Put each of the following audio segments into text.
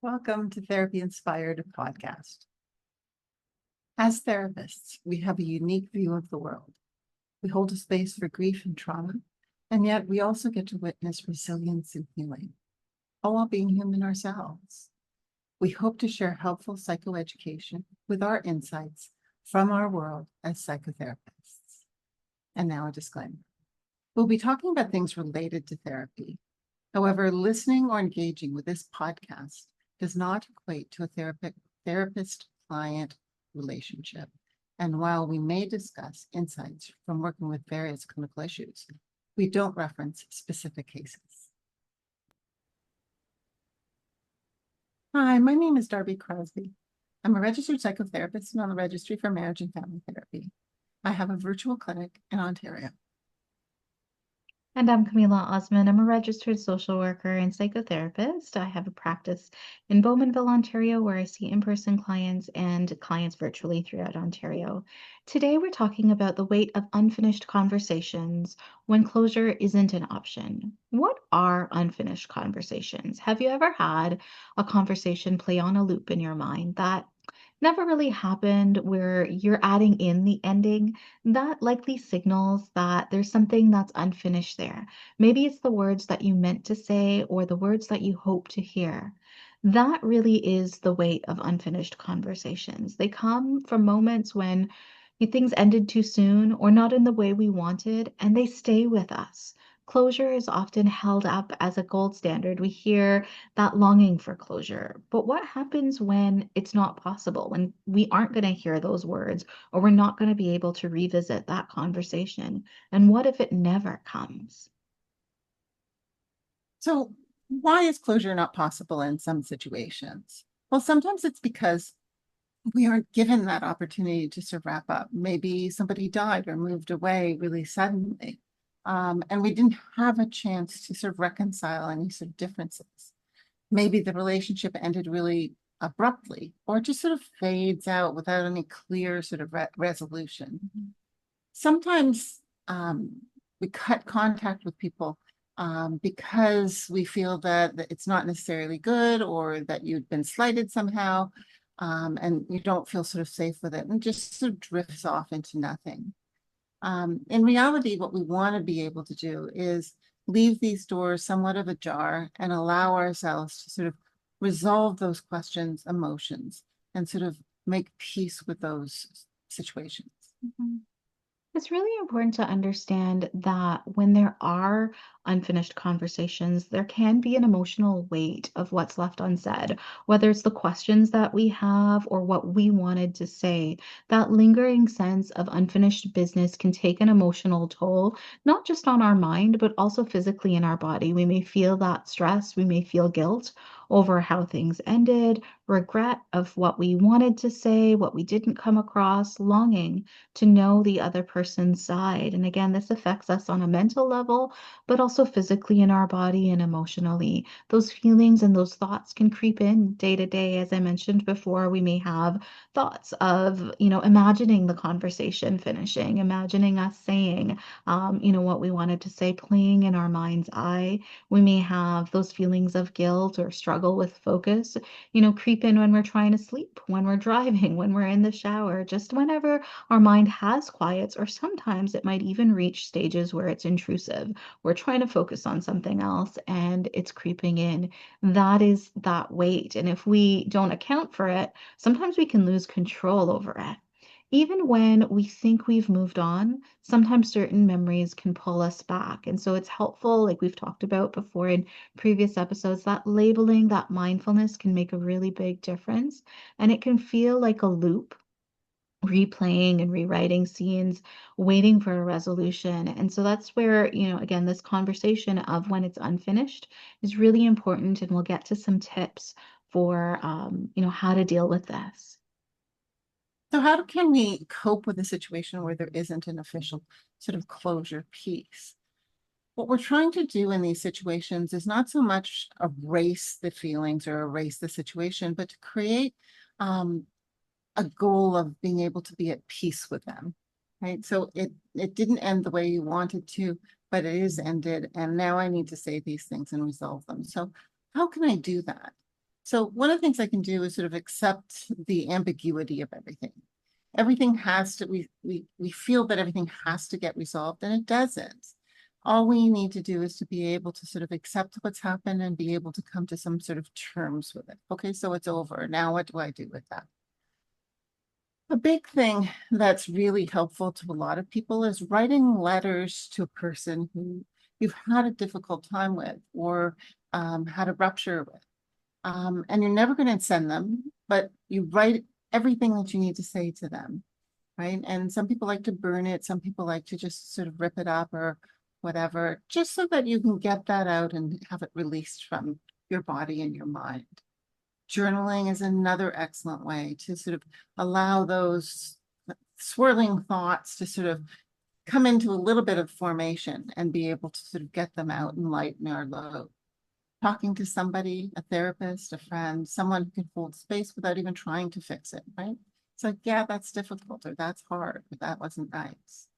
Welcome to Therapy Inspired podcast. As therapists, we have a unique view of the world. We hold a space for grief and trauma, and yet we also get to witness resilience and healing, all while being human ourselves. We hope to share helpful psychoeducation with our insights from our world as psychotherapists. And now a disclaimer. We'll be talking about things related to therapy. However, listening or engaging with this podcast does not equate to a therapist-client relationship. And while we may discuss insights from working with various clinical issues, we don't reference specific cases. Hi, my name is Darby Crosby. I'm a registered psychotherapist and on the Registry for Marriage and Family Therapy. I have a virtual clinic in Ontario. And I'm Kameela Osman. I'm a registered social worker and psychotherapist. I have a practice in Bowmanville, Ontario, where I see in-person clients and clients virtually throughout Ontario. Today, we're talking about the weight of unfinished conversations when closure isn't an option. What are unfinished conversations? Have you ever had a conversation play on a loop in your mind that never really happened, where you're adding in the ending? That likely signals that there's something that's unfinished there. Maybe it's the words that you meant to say or the words that you hope to hear. That really is the weight of unfinished conversations. They come from moments when things ended too soon or not in the way we wanted, and they stay with us. Closure is often held up as a gold standard. We hear that longing for closure. But what happens when it's not possible, when we aren't going to hear those words, or we're not going to be able to revisit that conversation? And what if it never comes? So why is closure not possible in some situations? Well, sometimes it's because we aren't given that opportunity to sort of wrap up. Maybe somebody died or moved away really suddenly, and we didn't have a chance to sort of reconcile any sort of differences. Maybe the relationship ended really abruptly, or just sort of fades out without any clear sort of resolution. Sometimes we cut contact with people because we feel that it's not necessarily good, or that you've been slighted somehow, and you don't feel sort of safe with it, and just sort of drifts off into nothing. In reality, what we want to be able to do is leave these doors somewhat of ajar and allow ourselves to sort of resolve those questions, emotions, and sort of make peace with those situations. Mhm. It's really important to understand that when there are unfinished conversations, there can be an emotional weight of what's left unsaid, whether it's the questions that we have or what we wanted to say. That lingering sense of unfinished business can take an emotional toll, not just on our mind, but also physically in our body. We may feel that stress, we may feel guilt over how things ended, regret of what we wanted to say, what we didn't come across, longing to know the other person's side. And again, this affects us on a mental level, but also physically in our body and emotionally. Those feelings and those thoughts can creep in day to day. As I mentioned before, we may have thoughts of, imagining the conversation finishing, imagining us saying, what we wanted to say, playing in our mind's eye. We may have those feelings of guilt or struggle with focus, creep in when we're trying to sleep, when we're driving, when we're in the shower, just whenever our mind has quiets, or sometimes it might even reach stages where it's intrusive. We're trying to focus on something else and it's creeping in. That is that weight. And if we don't account for it, sometimes we can lose control over it. Even when we think we've moved on, sometimes certain memories can pull us back. And so it's helpful, like we've talked about before in previous episodes, that labeling, that mindfulness can make a really big difference. And it can feel like a loop, replaying and rewriting scenes, waiting for a resolution. And so that's where, again, this conversation of when it's unfinished is really important. And we'll get to some tips for, how to deal with this. So how can we cope with a situation where there isn't an official sort of closure piece? What we're trying to do in these situations is not so much erase the feelings or erase the situation, but to create a goal of being able to be at peace with them, right? So it didn't end the way you wanted to, but it is ended, and now I need to say these things and resolve them. So how can I do that? So one of the things I can do is sort of accept the ambiguity of everything. Everything has to, we feel that everything has to get resolved, and it doesn't. All we need to do is to be able to sort of accept what's happened and be able to come to some sort of terms with it. Okay, so it's over. Now what do I do with that? A big thing that's really helpful to a lot of people is writing letters to a person who you've had a difficult time with or had a rupture with. And you're never going to send them, but you write everything that you need to say to them, right? And some people like to burn it. Some people like to just sort of rip it up or whatever, just so that you can get that out and have it released from your body and your mind. Journaling is another excellent way to sort of allow those swirling thoughts to sort of come into a little bit of formation and be able to sort of get them out and lighten our load. Talking to somebody, a therapist, a friend, someone who can hold space without even trying to fix it, right? It's like, yeah, that's difficult, or that's hard, or that wasn't nice.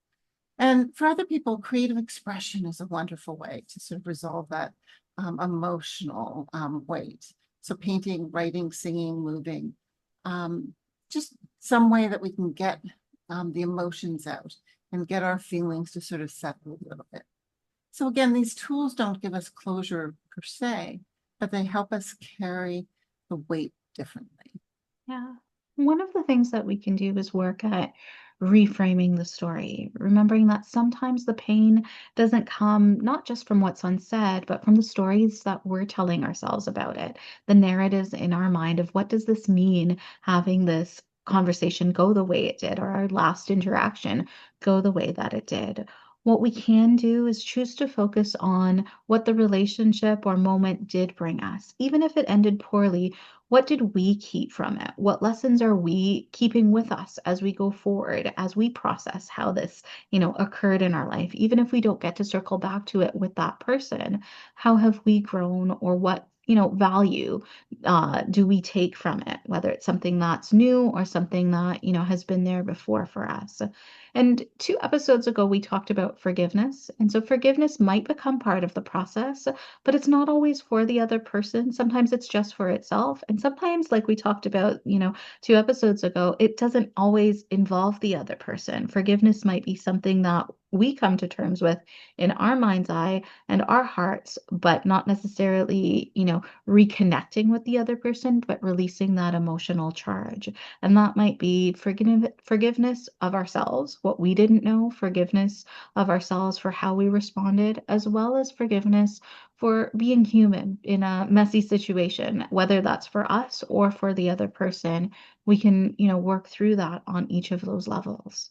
And for other people, creative expression is a wonderful way to sort of resolve that emotional weight. So painting, writing, singing, moving, just some way that we can get the emotions out and get our feelings to sort of settle a little bit. So again, these tools don't give us closure per se, but they help us carry the weight differently. Yeah. One of the things that we can do is work at reframing the story, remembering that sometimes the pain doesn't come not just from what's unsaid, but from the stories that we're telling ourselves about it, the narratives in our mind of what does this mean having this conversation go the way it did, or our last interaction go the way that it did. What we can do is choose to focus on what the relationship or moment did bring us. Even if it ended poorly, what did we keep from it? What lessons are we keeping with us as we go forward, as we process how this, occurred in our life? Even if we don't get to circle back to it with that person, how have we grown, or what, value do we take from it? Whether it's something that's new or something that, has been there before for us. And 2 episodes ago, we talked about forgiveness. And so forgiveness might become part of the process, but it's not always for the other person. Sometimes it's just for itself. And sometimes, like we talked about, 2 episodes ago, it doesn't always involve the other person. Forgiveness might be something that we come to terms with in our mind's eye and our hearts, but not necessarily, reconnecting with the other person, but releasing that emotional charge. And that might be forgiveness of ourselves, what we didn't know, forgiveness of ourselves for how we responded, as well as forgiveness for being human in a messy situation, whether that's for us or for the other person. We can, work through that on each of those levels.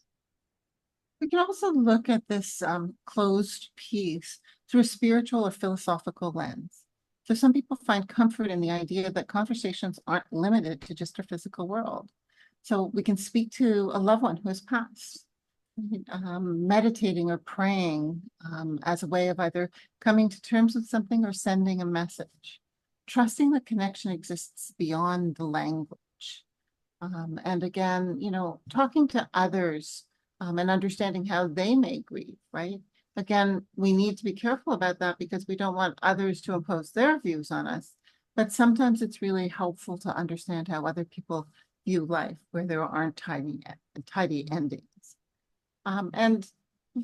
We can also look at this closed piece through a spiritual or philosophical lens. So some people find comfort in the idea that conversations aren't limited to just our physical world. So we can speak to a loved one who has passed, meditating or praying as a way of either coming to terms with something or sending a message. Trusting that connection exists beyond the language. And again, talking to others and understanding how they may grieve, right? Again, we need to be careful about that because we don't want others to impose their views on us. But sometimes it's really helpful to understand how other people view life where there aren't tidy endings. And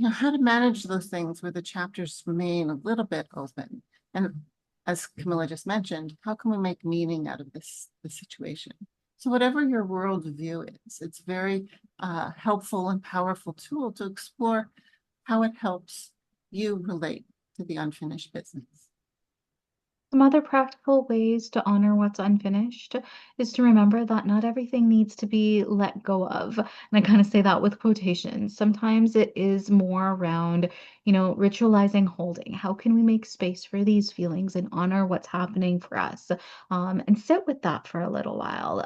how to manage those things where the chapters remain a little bit open. And as Kameela just mentioned, how can we make meaning out of this situation? So whatever your worldview is, it's very helpful and powerful tool to explore how it helps you relate to the unfinished business. Some other practical ways to honor what's unfinished is to remember that not everything needs to be let go of. And I kind of say that with quotations. Sometimes it is more around, ritualizing holding. How can we make space for these feelings and honor what's happening for us? And sit with that for a little while.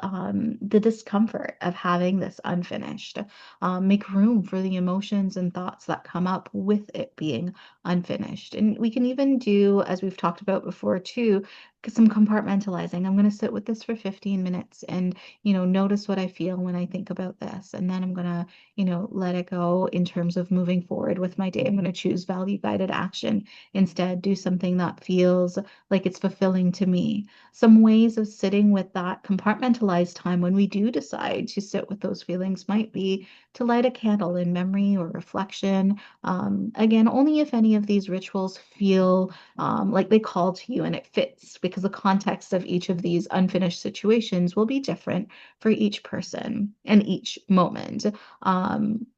The discomfort of having this unfinished. Make room for the emotions and thoughts that come up with it being unfinished. And we can even do, as we've talked about before too, some compartmentalizing. I'm going to sit with this for 15 minutes and, notice what I feel when I think about this. And then I'm going to, let it go in terms of moving forward with my day. I'm going to choose value guided action instead, do something that feels like it's fulfilling to me. Some ways of sitting with that compartmentalized time when we do decide to sit with those feelings might be to light a candle in memory or reflection. Again, only if any of these rituals feel like they call to you and it fits, because the context of each of these unfinished situations will be different for each person and each moment.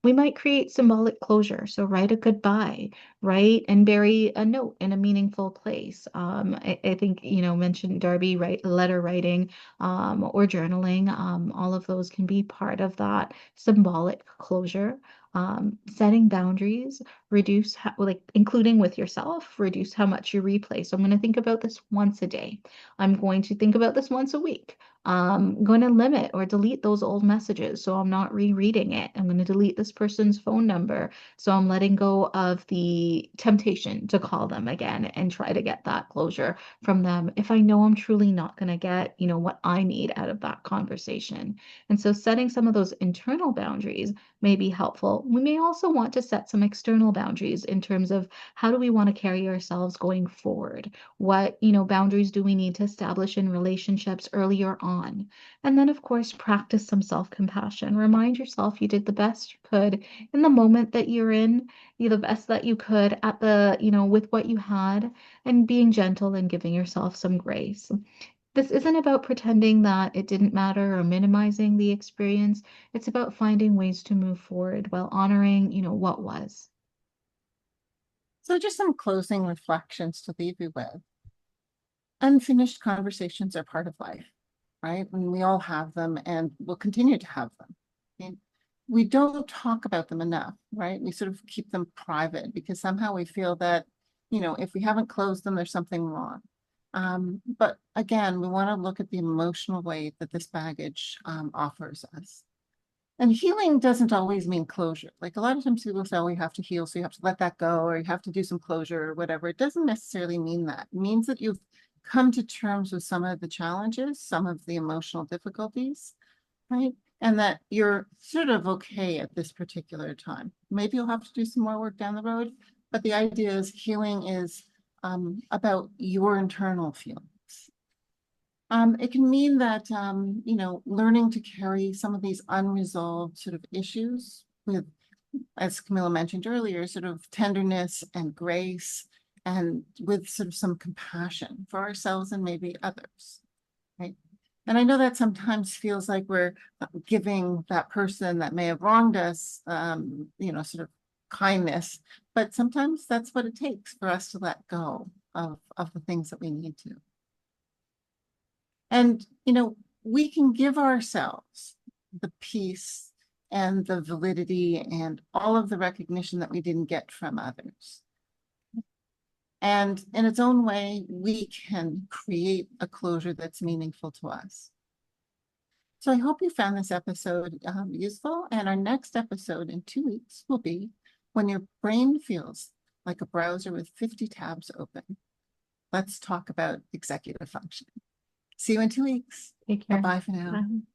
We might create symbolic closure. So write a goodbye, write and bury a note in a meaningful place. I think, mentioned Darby, right? Letter writing or journaling. All of those can be part of that symbolic closure. Setting boundaries, reduce like including with yourself, reduce how much you replay. So I'm going to think about this once a day. I'm going to think about this once a week. I'm going to limit or delete those old messages so I'm not rereading it. I'm going to delete this person's phone number so I'm letting go of the temptation to call them again and try to get that closure from them if I know I'm truly not going to get, what I need out of that conversation. And so setting some of those internal boundaries may be helpful. We may also want to set some external boundaries in terms of how do we want to carry ourselves going forward? What, boundaries do we need to establish in relationships earlier on? And then, of course, practice some self-compassion. Remind yourself you did the best you could in the moment that you're in, you the best that you could at the, with what you had, and being gentle and giving yourself some grace. This isn't about pretending that it didn't matter or minimizing the experience. It's about finding ways to move forward while honoring, what was. So just some closing reflections to leave you with. Unfinished conversations are part of life, right? And we all have them and we'll continue to have them. And we don't talk about them enough, right? We sort of keep them private because somehow we feel that, if we haven't closed them, there's something wrong. But again, we want to look at the emotional weight that this baggage offers us. And healing doesn't always mean closure. Like a lot of times people say, oh, you have to heal, so you have to let that go, or you have to do some closure or whatever. It doesn't necessarily mean that. It means that you've come to terms with some of the challenges, some of the emotional difficulties, right? And that you're sort of okay at this particular time. Maybe you'll have to do some more work down the road, but the idea is healing is about your internal feelings. It can mean that, learning to carry some of these unresolved sort of issues with, as Kameela mentioned earlier, sort of tenderness and grace and with sort of some compassion for ourselves and maybe others, right? And I know that sometimes feels like we're giving that person that may have wronged us, sort of kindness, but sometimes that's what it takes for us to let go of the things that we need to. And, we can give ourselves the peace and the validity and all of the recognition that we didn't get from others. And in its own way, we can create a closure that's meaningful to us. So I hope you found this episode useful. And our next episode in 2 weeks will be when your brain feels like a browser with 50 tabs open. Let's talk about executive functioning. See you in 2 weeks. Take care. Bye-bye for now. Bye.